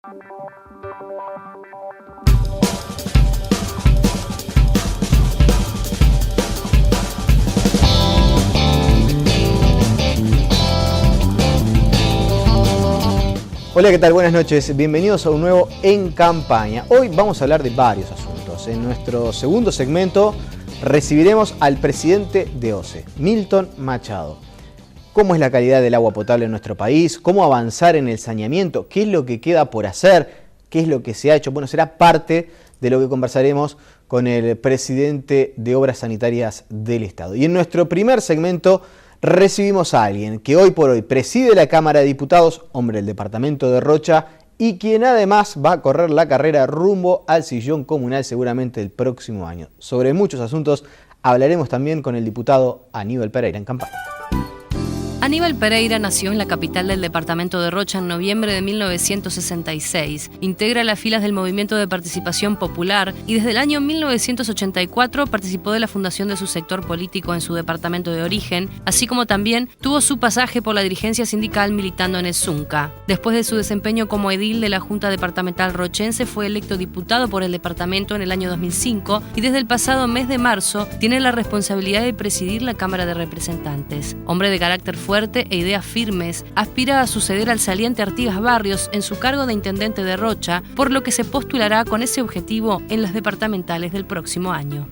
Hola, ¿qué tal? Buenas noches. Bienvenidos a un nuevo En Campaña. Hoy vamos a hablar de varios asuntos. En nuestro segundo segmento recibiremos al presidente de OCE, Milton Machado. ¿Cómo es la calidad del agua potable en nuestro país? ¿Cómo avanzar en el saneamiento? ¿Qué es lo que queda por hacer? ¿Qué es lo que se ha hecho? Bueno, será parte de lo que conversaremos con el presidente de Obras Sanitarias del Estado. Y en nuestro primer segmento recibimos a alguien que hoy por hoy preside la Cámara de Diputados, hombre del departamento de Rocha, y quien además va a correr la carrera rumbo al sillón comunal seguramente el próximo año. Sobre muchos asuntos hablaremos también con el diputado Aníbal Pereira en Campaña. Aníbal Pereira nació en la capital del departamento de Rocha en noviembre de 1966. Integra las filas del Movimiento de Participación Popular y desde el año 1984 participó de la fundación de su sector político en su departamento de origen, así como también tuvo su pasaje por la dirigencia sindical militando en el Zunca. Después de su desempeño como edil de la Junta Departamental Rochense, fue electo diputado por el departamento en el año 2005 y desde el pasado mes de marzo tiene la responsabilidad de presidir la Cámara de Representantes. Hombre de carácter fuerte e ideas firmes, aspira a suceder al saliente Artigas Barrios en su cargo de intendente de Rocha, por lo que se postulará con ese objetivo en las departamentales del próximo año.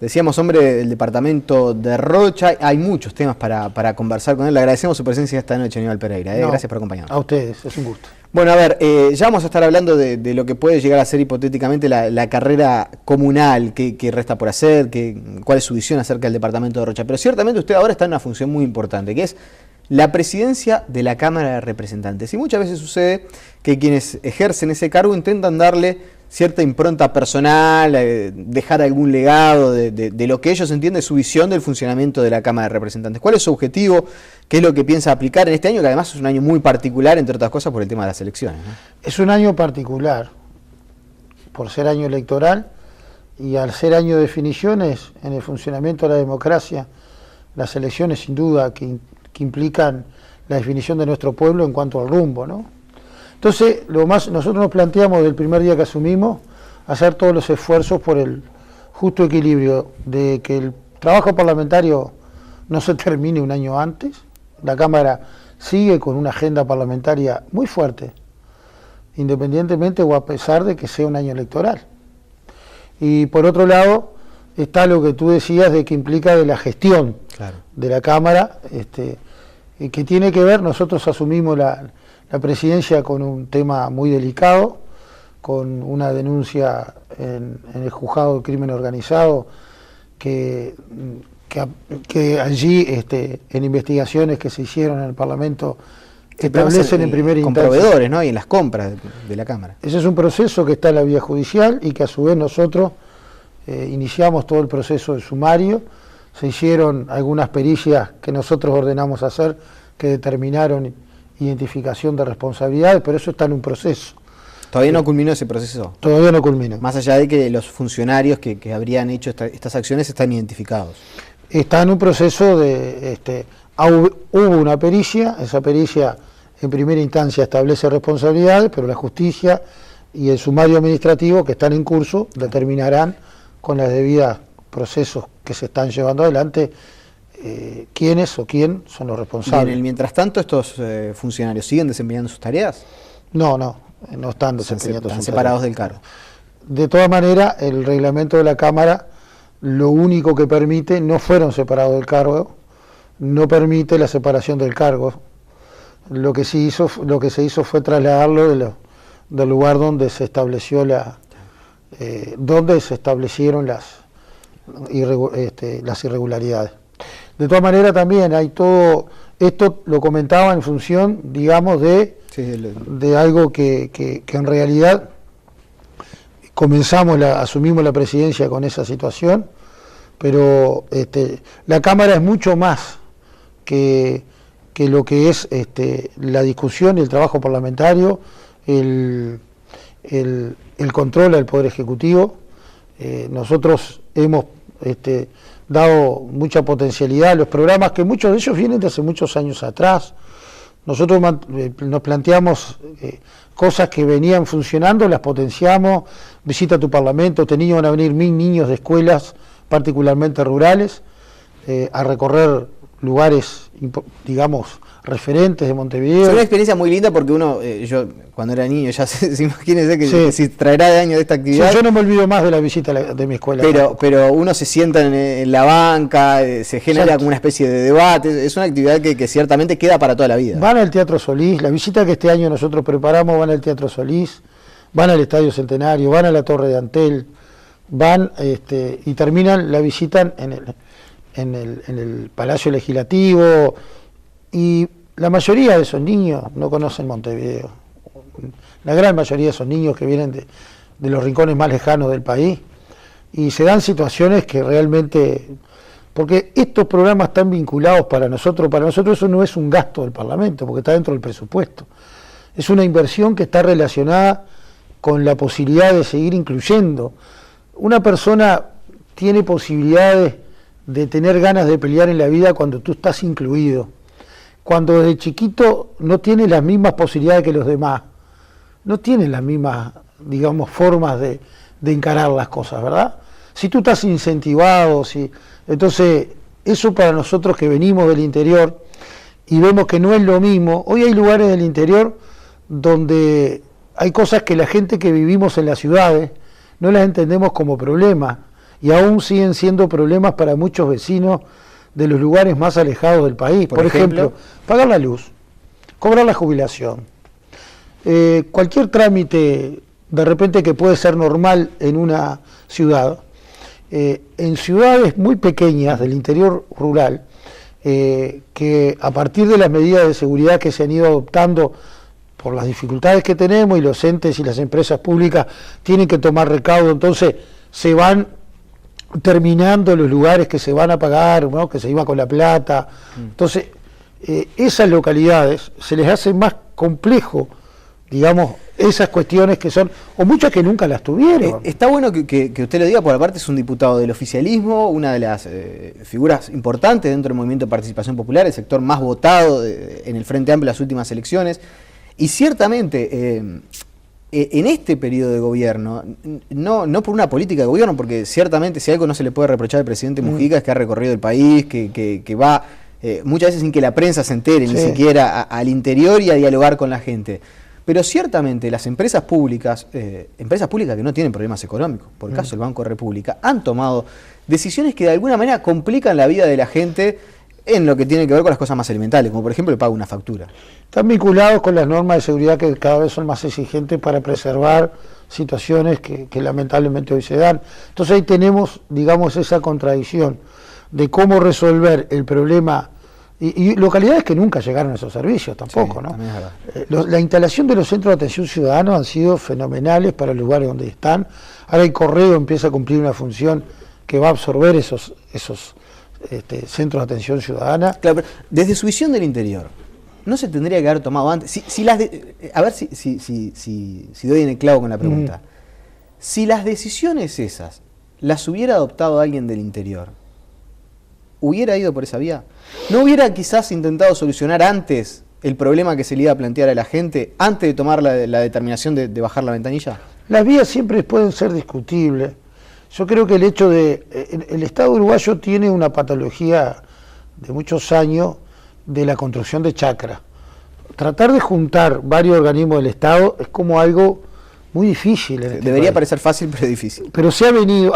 Decíamos, hombre del departamento de Rocha, hay muchos temas para conversar con él. Le agradecemos su presencia esta noche, Aníbal Pereira. Gracias por acompañarnos. A ustedes, es un gusto. Bueno, a ver, ya vamos a estar hablando de lo que puede llegar a ser hipotéticamente la carrera comunal, qué resta por hacer, cuál es su visión acerca del departamento de Rocha. Pero ciertamente usted ahora está en una función muy importante, que es la presidencia de la Cámara de Representantes. Y muchas veces sucede que quienes ejercen ese cargo intentan darle cierta impronta personal, dejar algún legado de lo que ellos entienden su visión del funcionamiento de la Cámara de Representantes. ¿Cuál es su objetivo? ¿Qué es lo que piensa aplicar en este año? Que además es un año muy particular, entre otras cosas, por el tema de las elecciones, ¿no? Es un año particular, por ser año electoral, y al ser año de definiciones en el funcionamiento de la democracia, las elecciones sin duda que implican la definición de nuestro pueblo en cuanto al rumbo, ¿no? Entonces, nosotros nos planteamos desde el primer día que asumimos hacer todos los esfuerzos por el justo equilibrio de que el trabajo parlamentario no se termine un año antes. La Cámara sigue con una agenda parlamentaria muy fuerte, independientemente o a pesar de que sea un año electoral. Y por otro lado, está lo que tú decías de que implica de la gestión de la Cámara, que tiene que ver, nosotros asumimos la presidencia con un tema muy delicado, con una denuncia en el juzgado de crimen organizado que allí en investigaciones que se hicieron en el Parlamento establecen en primera instancia con proveedores, ¿no? Y en las compras de la Cámara. Ese es un proceso que está en la vía judicial y que a su vez nosotros iniciamos todo el proceso de sumario. Se hicieron algunas pericias que nosotros ordenamos hacer que determinaron identificación de responsabilidades, pero eso está en un proceso. ¿Todavía no culminó ese proceso? Todavía no culminó. Más allá de que los funcionarios que habrían hecho estas acciones están identificados. Está en un proceso de... hubo una pericia, esa pericia en primera instancia establece responsabilidades, pero la justicia y el sumario administrativo que están en curso determinarán con las debidas procesos que se están llevando adelante quiénes o quién son los responsables. Bien, mientras tanto, ¿estos funcionarios siguen desempeñando sus tareas? No están desempeñando sus tareas. Separados del cargo. De todas maneras, el reglamento de la Cámara lo único que permite, no fueron separados del cargo, no permite la separación del cargo. Lo que se hizo fue trasladarlo del lugar donde se estableció donde se establecieron las irregularidades. De todas maneras también hay todo, esto lo comentaba en función, digamos, de algo que en realidad asumimos la presidencia con esa situación, pero la Cámara es mucho más que lo que es la discusión y el trabajo parlamentario, el control al Poder Ejecutivo. Nosotros hemos dado mucha potencialidad a los programas que muchos de ellos vienen de hace muchos años atrás, Nosotros nos planteamos cosas que venían funcionando, las potenciamos. Visita tu parlamento, este niño van a venir 1000 niños de escuelas, particularmente rurales, a recorrer lugares, digamos, referentes de Montevideo. Es una experiencia muy linda porque uno, yo cuando era niño, ya se imagínese que si traerá de año de esta actividad. Sí, yo no me olvido más de la visita de mi escuela. Pero uno se sienta en la banca, se genera como una especie de debate, es una actividad que ciertamente queda para toda la vida. Van al Teatro Solís, la visita que este año nosotros preparamos, van al Teatro Solís, van al Estadio Centenario, van a la Torre de Antel, van y terminan la visita en el Palacio Legislativo, y la mayoría de esos niños no conocen Montevideo. La gran mayoría de esos niños que vienen de los rincones más lejanos del país, y se dan situaciones que realmente, porque estos programas están vinculados para nosotros eso no es un gasto del Parlamento, porque está dentro del presupuesto. Es una inversión que está relacionada con la posibilidad de seguir incluyendo. Una persona tiene posibilidades de tener ganas de pelear en la vida cuando tú estás incluido. Cuando desde chiquito no tienes las mismas posibilidades que los demás, no tienes las mismas, digamos, formas de encarar las cosas, ¿verdad? Si tú estás incentivado, entonces eso para nosotros que venimos del interior y vemos que no es lo mismo. Hoy hay lugares del interior donde hay cosas que la gente que vivimos en las ciudades no las entendemos como problemas, y aún siguen siendo problemas para muchos vecinos de los lugares más alejados del país. Por ejemplo, pagar la luz, cobrar la jubilación, cualquier trámite de repente que puede ser normal en una ciudad, en ciudades muy pequeñas del interior rural, que a partir de las medidas de seguridad que se han ido adoptando por las dificultades que tenemos, y los entes y las empresas públicas tienen que tomar recaudo, entonces se van terminando los lugares que se van a pagar, ¿no? Que se iba con la plata. Entonces, esas localidades se les hace más complejo, digamos, esas cuestiones que son, o muchas que nunca las tuvieron. Está bueno que usted lo diga, porque aparte es un diputado del oficialismo, una de las figuras importantes dentro del movimiento de participación popular, el sector más votado en el Frente Amplio en las últimas elecciones, y ciertamente en este periodo de gobierno, no por una política de gobierno, porque ciertamente si algo no se le puede reprochar al presidente Mujica es que ha recorrido el país, que va muchas veces sin que la prensa se entere, ni siquiera al interior, y a dialogar con la gente. Pero ciertamente las empresas públicas que no tienen problemas económicos, por el caso del Banco de República, han tomado decisiones que de alguna manera complican la vida de la gente en lo que tiene que ver con las cosas más elementales, como por ejemplo el pago de una factura. Están vinculados con las normas de seguridad que cada vez son más exigentes para preservar situaciones que lamentablemente hoy se dan. Entonces ahí tenemos, digamos, esa contradicción de cómo resolver el problema, y localidades que nunca llegaron a esos servicios tampoco, ¿no? La instalación de los centros de atención ciudadana han sido fenomenales para los lugares donde están. Ahora el correo empieza a cumplir una función que va a absorber esos centros de atención ciudadana. Claro, pero desde su visión del interior, ¿no se tendría que haber tomado antes? A ver si doy en el clavo con la pregunta. Si las decisiones esas las hubiera adoptado alguien del interior, ¿hubiera ido por esa vía? ¿No hubiera quizás intentado solucionar antes el problema que se le iba a plantear a la gente, antes de tomar la determinación de bajar la ventanilla? Las vías siempre pueden ser discutibles. Yo creo que el hecho el Estado uruguayo tiene una patología de muchos años de la construcción de chacras. Tratar de juntar varios organismos del Estado es como algo muy difícil. Debería parecer fácil, pero difícil. Pero se ha venido,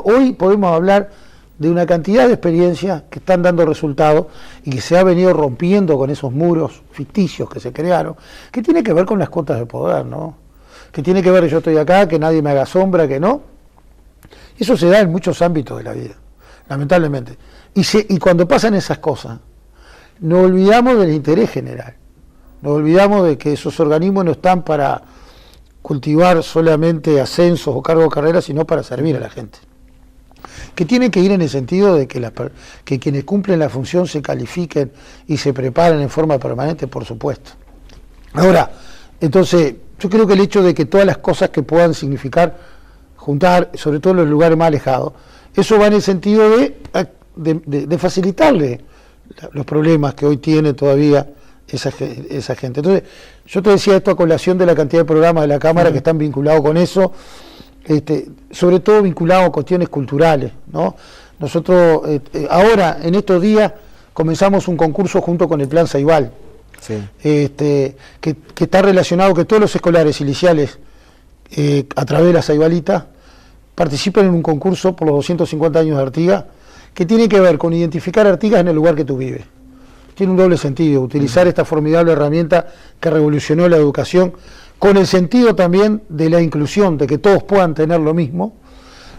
hoy podemos hablar de una cantidad de experiencias que están dando resultados y que se ha venido rompiendo con esos muros ficticios que se crearon, que tiene que ver con las cuotas de poder, ¿no? Que tiene que ver que yo estoy acá, que nadie me haga sombra, que no. Eso se da en muchos ámbitos de la vida, lamentablemente. Y cuando pasan esas cosas, nos olvidamos del interés general, nos olvidamos de que esos organismos no están para cultivar solamente ascensos o cargos de carrera, sino para servir a la gente. Que tienen que ir en el sentido de que quienes cumplen la función se califiquen y se preparen en forma permanente, por supuesto. Ahora, entonces, yo creo que el hecho de que todas las cosas que puedan significar juntar, sobre todo en los lugares más alejados, eso va en el sentido de facilitarle los problemas que hoy tiene todavía esa gente. Entonces, yo te decía esto a colación de la cantidad de programas de la Cámara que están vinculados con eso, sobre todo vinculados a cuestiones culturales, ¿no? Nosotros ahora, en estos días, comenzamos un concurso junto con el Plan Ceibal, Sí. que está relacionado que todos los escolares iniciales, a través de la Ceibalita, participen en un concurso por los 250 años de Artigas, que tiene que ver con identificar Artigas en el lugar que tú vives. Tiene un doble sentido, utilizar esta formidable herramienta que revolucionó la educación, con el sentido también de la inclusión, de que todos puedan tener lo mismo,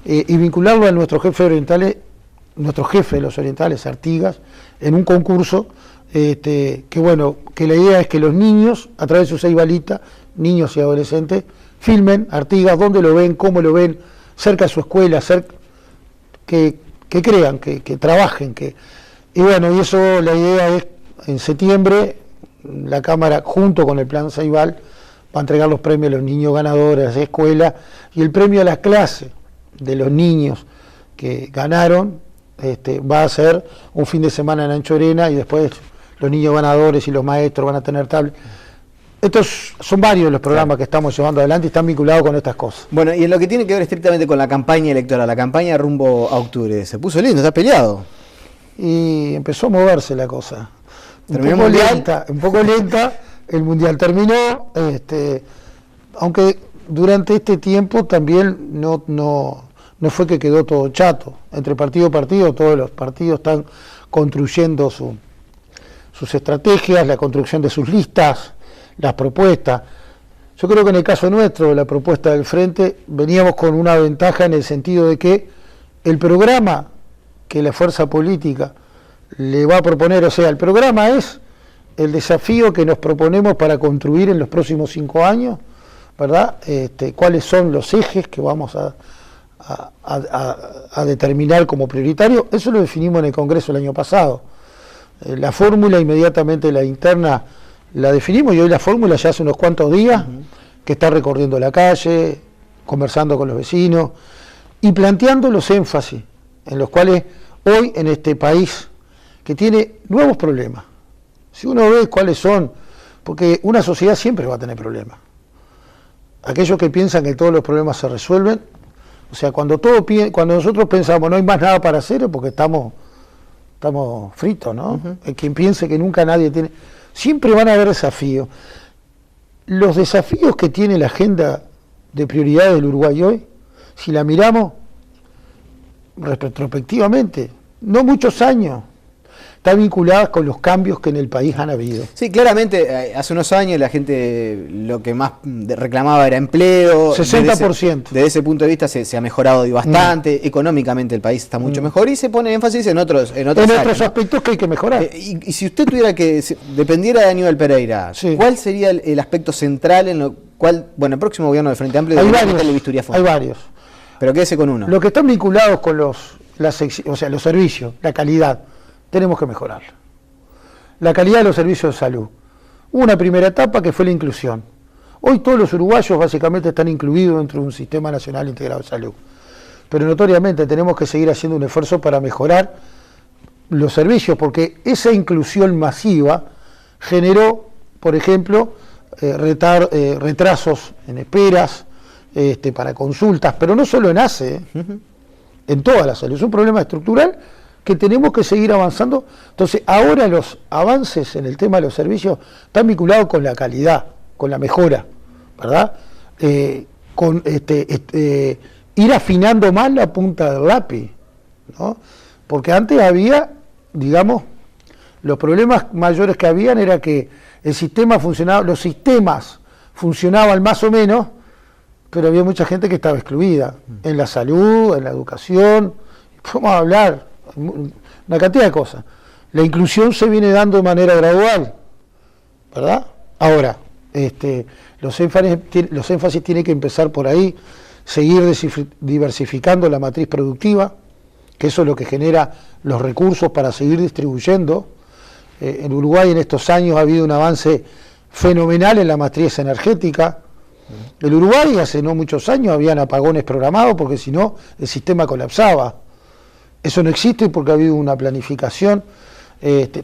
y vincularlo a nuestro jefe de los orientales, Artigas, en un concurso, que la idea es que los niños, a través de su Ceibalita, niños y adolescentes, filmen Artigas, dónde lo ven, cómo lo ven, cerca de su escuela, que crean, que trabajen, y eso, la idea es, en septiembre, la Cámara, junto con el Plan Ceibal, va a entregar los premios a los niños ganadores de escuela, y el premio a la clase de los niños que ganaron, va a ser un fin de semana en Anchorena, y después los niños ganadores y los maestros van a tener tablet. Estos son varios los programas que estamos llevando adelante y están vinculados con estas cosas. Bueno, y en lo que tiene que ver estrictamente con la campaña electoral, la campaña rumbo a octubre, se puso lindo, está peleado. Y empezó a moverse la cosa. Terminó un poco lenta, el Mundial terminó, aunque durante este tiempo también no fue que quedó todo chato. Entre partido y partido, todos los partidos están construyendo sus estrategias, la construcción de sus listas, las propuestas. Yo creo que en el caso nuestro, la propuesta del Frente, veníamos con una ventaja en el sentido de que el programa que la fuerza política le va a proponer, o sea, el programa es el desafío que nos proponemos para construir en los próximos 5 años, ¿verdad? Cuáles son los ejes que vamos a determinar como prioritarios. Eso lo definimos en el Congreso el año pasado. La fórmula, inmediatamente la interna, la definimos, y hoy la fórmula ya hace unos cuantos días que está recorriendo la calle, conversando con los vecinos y planteando los énfasis en los cuales hoy en este país, que tiene nuevos problemas, si uno ve cuáles son, porque una sociedad siempre va a tener problemas. Aquellos que piensan que todos los problemas se resuelven, o sea, cuando nosotros pensamos no hay más nada para hacer, es porque estamos fritos, ¿no? Quien piense que nunca nadie tiene... Siempre van a haber desafíos. Los desafíos que tiene la agenda de prioridades del Uruguay hoy, si la miramos retrospectivamente, no muchos años, está vinculada con los cambios que en el país han habido. Sí, claramente, hace unos años la gente lo que más reclamaba era empleo. 60%. Desde ese punto de vista se ha mejorado bastante, económicamente el país está mucho mejor y se pone énfasis en otros aspectos que hay que mejorar. Y si usted tuviera que, dependiera de Aníbal Pereira, sí, ¿cuál sería el aspecto central en lo cual, el próximo gobierno del Frente Amplio hay varios. Pero quédese con uno. Los que están vinculados con los servicios, la calidad, tenemos que mejorar. La calidad de los servicios de salud. Hubo una primera etapa que fue la inclusión. Hoy todos los uruguayos básicamente están incluidos dentro de un sistema nacional integrado de salud. Pero notoriamente tenemos que seguir haciendo un esfuerzo para mejorar los servicios, porque esa inclusión masiva generó, por ejemplo, retrasos en esperas, para consultas, pero no solo en ACE, en toda la salud. Es un problema estructural que tenemos que seguir avanzando. Entonces, ahora los avances en el tema de los servicios están vinculados con la calidad, con la mejora, ¿verdad? Con ir afinando más la punta del lápiz, ¿no? Porque antes había, digamos, los problemas mayores que habían era que el sistema funcionaba, los sistemas funcionaban más o menos, pero había mucha gente que estaba excluida, en la salud, en la educación, vamos a hablar, una cantidad de cosas. La inclusión se viene dando de manera gradual, ¿verdad? Ahora, los énfasis tienen que empezar por ahí, seguir diversificando la matriz productiva, que eso es lo que genera los recursos para seguir distribuyendo. En Uruguay en estos años ha habido un avance fenomenal en la matriz energética. En Uruguay hace no muchos años habían apagones programados porque si no el sistema colapsaba. Eso no existe porque ha habido una planificación.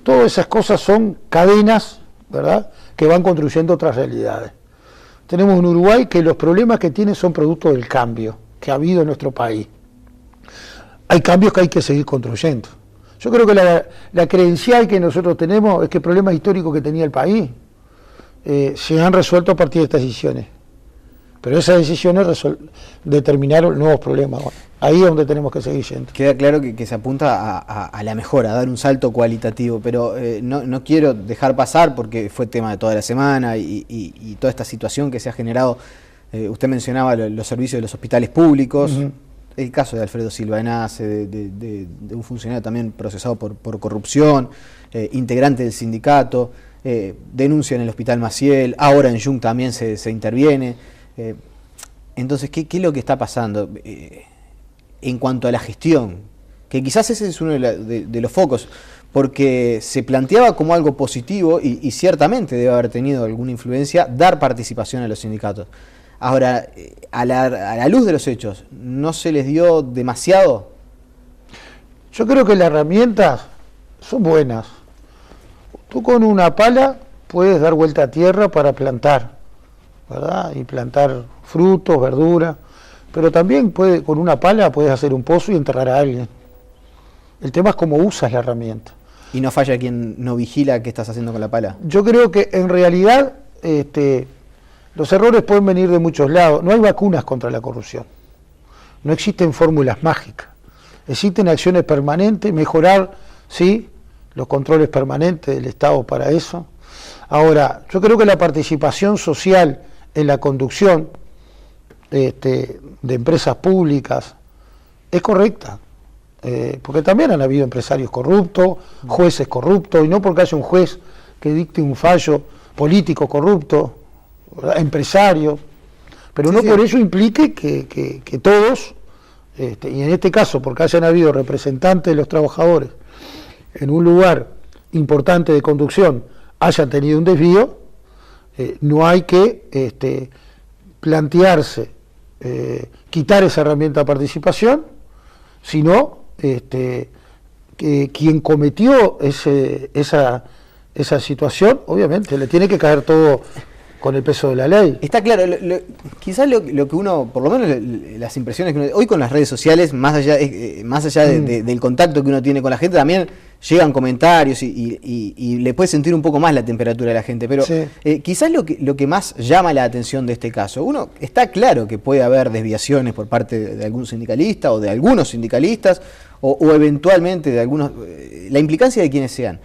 Todas esas cosas son cadenas, ¿verdad?, que van construyendo otras realidades. Tenemos un Uruguay que los problemas que tiene son producto del cambio que ha habido en nuestro país. Hay cambios que hay que seguir construyendo. Yo creo que la credencial que nosotros tenemos es que problemas históricos que tenía el país se han resuelto a partir de estas decisiones. Pero esas decisiones determinaron nuevos problemas. Bueno, ahí es donde tenemos que seguir yendo. Queda claro que se apunta a la mejora, a dar un salto cualitativo, pero no quiero dejar pasar, porque fue tema de toda la semana y toda esta situación que se ha generado. Usted mencionaba los servicios de los hospitales públicos, el caso de Alfredo Silva Enace, de un funcionario también procesado por corrupción, integrante del sindicato, denuncia en el Hospital Maciel, ahora en Jung también se interviene. Entonces, ¿qué es lo que está pasando en cuanto a la gestión? Que quizás ese es uno de los focos, porque se planteaba como algo positivo y ciertamente debe haber tenido alguna influencia dar participación a los sindicatos. Ahora, a la luz de los hechos, ¿no se les dio demasiado? Yo creo que las herramientas son buenas. Tú con una pala puedes dar vuelta a tierra para plantar, ¿verdad? Y plantar frutos, verduras, pero también con una pala puedes hacer un pozo y enterrar a alguien. El tema es cómo usas la herramienta. ¿Y no falla quien no vigila qué estás haciendo con la pala? Yo creo que en realidad los errores pueden venir de muchos lados. No hay vacunas contra la corrupción. No existen fórmulas mágicas. Existen acciones permanentes, mejorar, sí, los controles permanentes del Estado para eso. Ahora, yo creo que la participación social en la conducción de empresas públicas es correcta, porque también han habido empresarios corruptos, jueces corruptos, y no porque haya un juez que dicte un fallo político corrupto, ¿verdad?, empresario, pero sí, no sí, por ello implique que todos, y en este caso porque hayan habido representantes de los trabajadores en un lugar importante de conducción, hayan tenido un desvío, no hay que plantearse quitar esa herramienta de participación, sino que quien cometió esa situación, obviamente, le tiene que caer todo con el peso de la ley. Está claro, quizás lo que uno, por lo menos las impresiones que uno, hoy con las redes sociales, más allá del contacto que uno tiene con la gente, también llegan comentarios y le puede sentir un poco más la temperatura de la gente, pero sí, quizás lo que más llama la atención de este caso, uno está claro que puede haber desviaciones por parte de algún sindicalista o de algunos sindicalistas o eventualmente de algunos, la implicancia de quienes sean.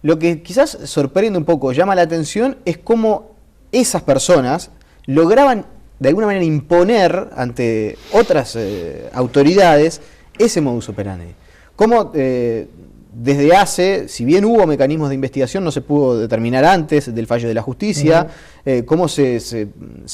Lo que quizás sorprende un poco, llama la atención, es cómo esas personas lograban de alguna manera imponer ante otras autoridades ese modus operandi. Cómo desde hace, si bien hubo mecanismos de investigación, no se pudo determinar antes del fallo de la justicia, cómo se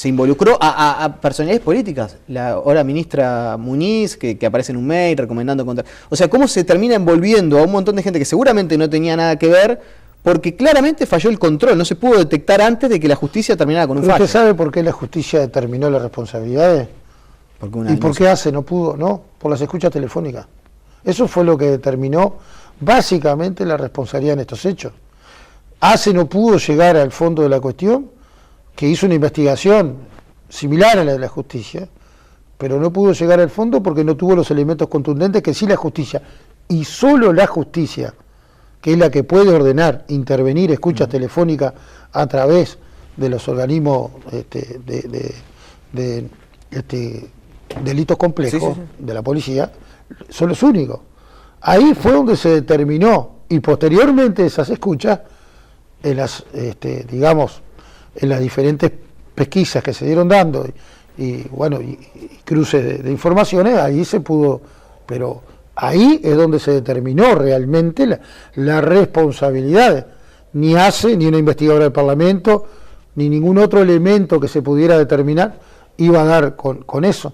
involucró a personalidades políticas, la ahora ministra Muniz, que aparece en un mail recomendando contra... O sea, cómo se termina envolviendo a un montón de gente que seguramente no tenía nada que ver, porque claramente falló el control, no se pudo detectar antes de que la justicia terminara con un fallo. ¿Usted sabe por qué la justicia determinó las responsabilidades? ¿Y por qué ACE no pudo? No, por las escuchas telefónicas. Eso fue lo que determinó básicamente la responsabilidad en estos hechos. ACE no pudo llegar al fondo de la cuestión, que hizo una investigación similar a la de la justicia, pero no pudo llegar al fondo porque no tuvo los elementos contundentes que sí la justicia, y solo la justicia, que es la que puede ordenar, intervenir escuchas telefónicas a través de los organismos de delitos complejos de la policía, son los únicos. Ahí fue donde se determinó, y posteriormente esas escuchas, en las, digamos, en las diferentes pesquisas que se dieron dando, y cruces de informaciones, ahí se pudo, pero ahí es donde se determinó realmente la responsabilidad. Ni ACE, ni una investigadora del Parlamento, ni ningún otro elemento que se pudiera determinar iba a dar con eso.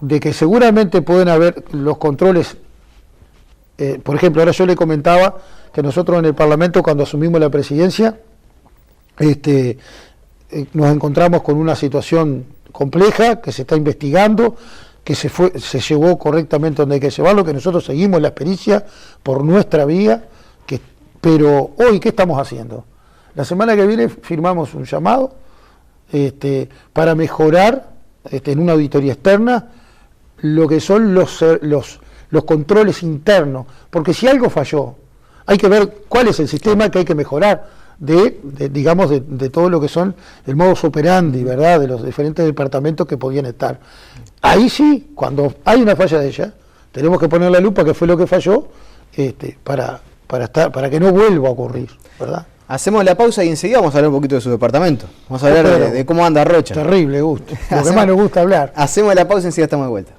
De que seguramente pueden haber los controles. Por ejemplo, ahora yo le comentaba que nosotros en el Parlamento, cuando asumimos la presidencia, nos encontramos con una situación compleja que se está investigando, que se llevó correctamente donde hay que llevarlo, que nosotros seguimos la experiencia por nuestra vía, pero hoy, ¿qué estamos haciendo? La semana que viene firmamos un llamado para mejorar en una auditoría externa lo que son los controles internos, porque si algo falló, hay que ver cuál es el sistema que hay que mejorar digamos, de todo lo que son el modus operandi, ¿verdad?, de los diferentes departamentos que podían estar. Ahí sí, cuando hay una falla de ella, tenemos que poner la lupa qué fue lo que falló, para que no vuelva a ocurrir, ¿verdad? Hacemos la pausa y enseguida vamos a hablar un poquito de su departamento. Vamos a hablar de cómo anda Rocha. Terrible gusto, lo que más nos gusta hablar. Hacemos la pausa y enseguida estamos de vuelta.